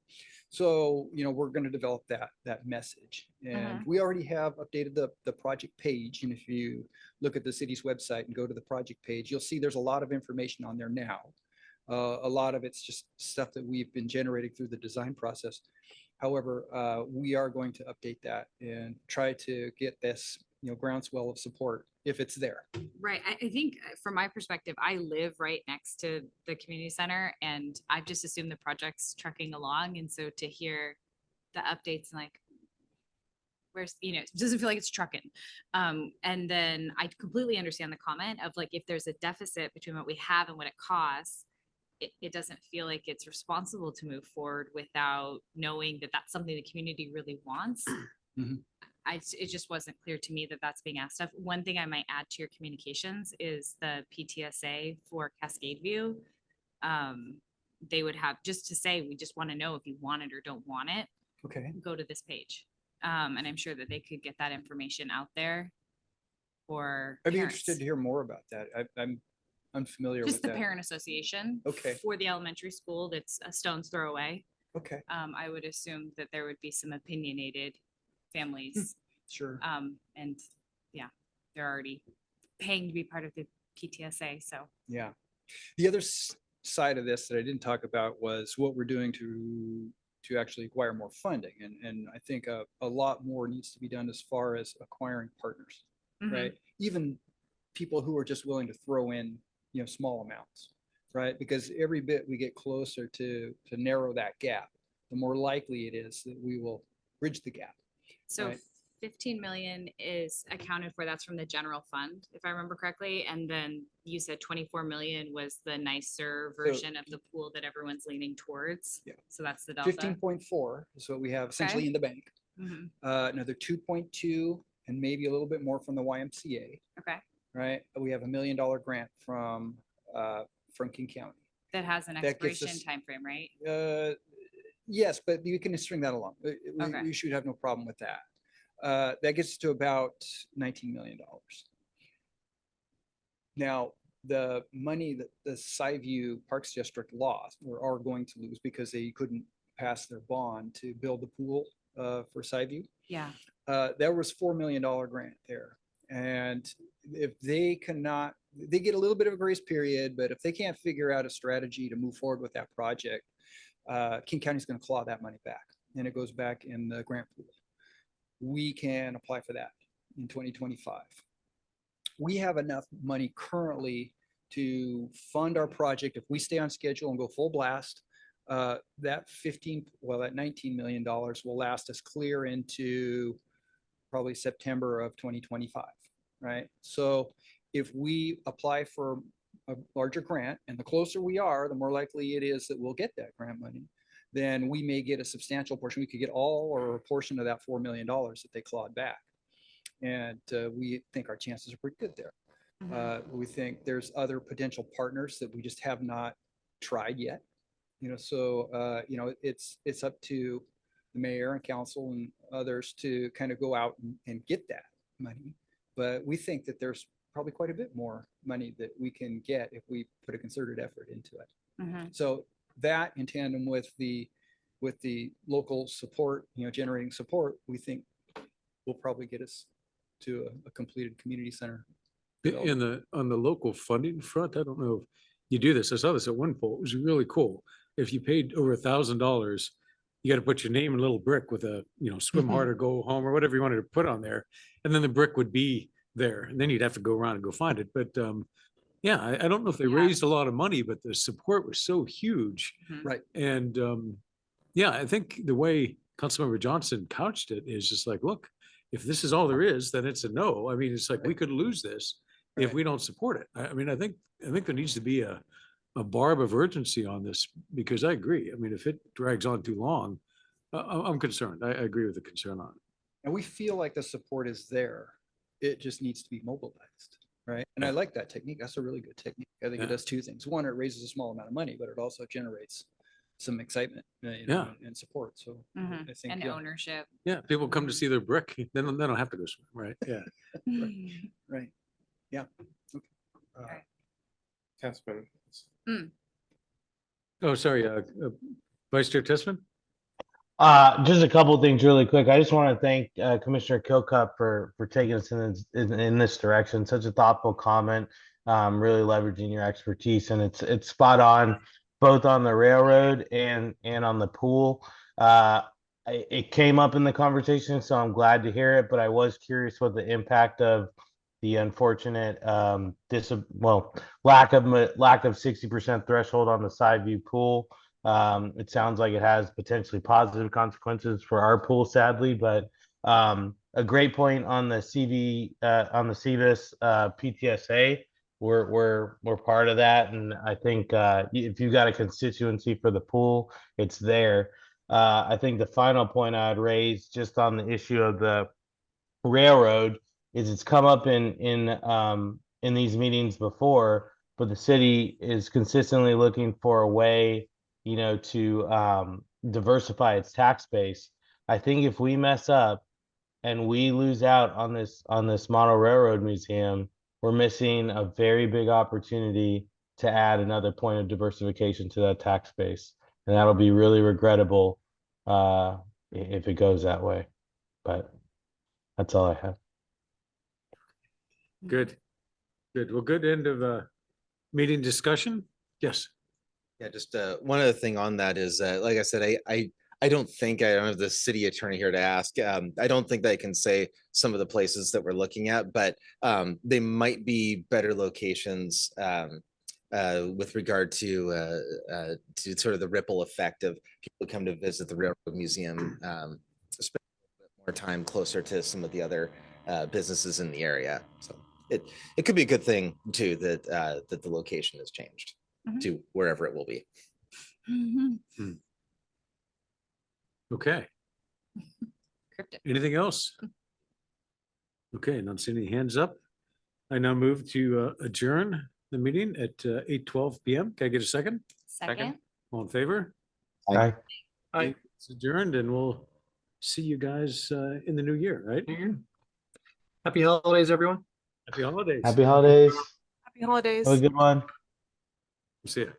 So, we're going to develop that message. And we already have updated the project page. And if you look at the city's website and go to the project page, you'll see there's a lot of information on there now. A lot of it's just stuff that we've been generating through the design process. However, we are going to update that and try to get this, groundswell of support if it's there. Right. I think from my perspective, I live right next to the community center, and I've just assumed the project's trucking along. And so to hear the updates, like, where's, it doesn't feel like it's trucking. And then I completely understand the comment of like, if there's a deficit between what we have and what it costs, it doesn't feel like it's responsible to move forward without knowing that that's something the community really wants. It just wasn't clear to me that that's being asked of. One thing I might add to your communications is the PTSA for Cascade View. They would have, just to say, we just want to know if you want it or don't want it. Okay. Go to this page. And I'm sure that they could get that information out there for I'd be parents. interested to hear more about that. I'm unfamiliar Just with the that. parent association. Okay. For the elementary school, that's a stone's throw away. Okay. I would assume that there would be some opinionated families. Sure. And yeah, they're already paying to be part of the PTSA. So Yeah. The other side of this that I didn't talk about was what we're doing to actually acquire more funding. And I think a lot more needs to be done as far as acquiring partners, right? Even people who are just willing to throw in, small amounts, right? Because every bit we get closer to narrow that gap, the more likely it is that we will bridge the gap. So Right. 15 million is accounted for, that's from the general fund, if I remember correctly. And then you said 24 million was the nicer version of the pool that everyone's leaning towards. Yeah. So that's the delta. 15.4 is what we have essentially Okay. in the bank. Mhm. Another 2.2 and maybe a little bit more from the YMCA, Okay, right? We have $1 million grant from Franklin County. that has an That gets expiration us- timeframe, right? Yes, but you can string that along. Okay. We should have no problem with that. That gets to about $19 million. Now, the money that the Skyview Parks District lost or are going to lose because they couldn't pass their bond to build the pool for Skyview. Yeah. There was $4 million grant there. And if they cannot, they get a little bit of a grace period, but if they can't figure out a strategy to move forward with that project, King County is going to claw that money back and it goes back in the grant pool. We can apply for that in 2025. We have enough money currently to fund our project. If we stay on schedule and go full blast, that $19 million will last us clear into probably September of 2025, right? So if we apply for a larger grant, and the closer we are, the more likely it is that we'll get that grant money, then we may get a substantial portion. We could get all or a portion of that $4 million that they clawed back. And we think our chances are pretty good there. We think there's other potential partners that we just have not tried yet. So it's up to the mayor and council and others to kind of go out and get that money. But we think that there's probably quite a bit more money that we can get if we put a concerted effort into it. So that in tandem with the local support, generating support, we think will probably get us to a completed community center. On the local funding front, I don't know if you do this. I saw this at one poll. It was really cool. If you paid over $1,000, you got to put your name in a little brick with a, swim hard or go home or whatever you wanted to put on there. And then the brick would be there. And then you'd have to go around and go find it. But yeah, I don't know if they raised a lot of money, but the support was so huge. Right. And yeah, I think the way Councilmember Johnson couched it is just like, look, if this is all there is, then it's a no. I mean, it's like we could lose this if we don't support it. I mean, I think there needs to be a barb of urgency on this because I agree. I mean, if it drags on too long, I'm concerned. I agree with the concern on it. And we feel like the support is there. It just needs to be mobilized, right? And I like that technique. That's a really good technique. I think it does two things. One, it raises a small amount of money, but it also generates some excitement and support. So I think and ownership. Yeah, people come to see their brick, they don't have to go swim, right? Yeah. Right. Yeah. Okay. Councilman. Oh, sorry, Vice Chair Tessman? Just a couple of things really quick. I just want to thank Commissioner Kilcup for taking us in this direction. Such a thoughtful comment, really leveraging your expertise, and it's spot on, both on the railroad and on the pool. It came up in the conversation, so I'm glad to hear it. But I was curious what the impact of the unfortunate lack of 60% threshold on the side view pool. It sounds like it has potentially positive consequences for our pool, sadly, but a great point on the CVIS PTSA. We're part of that, and I think if you got a constituency for the pool, it's there. I think the final point I'd raise just on the issue of the railroad is it's come up in these meetings before, but the city is consistently looking for a way to diversify its tax base. I think if we mess up and we lose out on this model railroad museum, we're missing a very big opportunity to add another point of diversification to that tax base. And that'll be really regrettable if it goes that way. But that's all I have. Good. Well, good end of meeting discussion. Yes. Yeah, just one other thing on that is, like I said, I don't think I don't have the city attorney here to ask. I don't think that I can say some of the places that we're looking at, but they might be better locations with regard to sort of the ripple effect of people who come to visit the Railroad Museum, spend a little bit more time closer to some of the other businesses in the area. So it could be a good thing too that that the location has changed to wherever it will be. Okay. Cryptic. Anything else? Okay, not seeing any hands up. I now move to adjourn the meeting at 8:12 p.m. Can I get a second? Second. All in favor? Aye. Aye. It's adjourned, and we'll see you guys in the new year, right? Happy holidays, everyone. Happy holidays. Happy holidays. Happy holidays. Have a good one. See ya.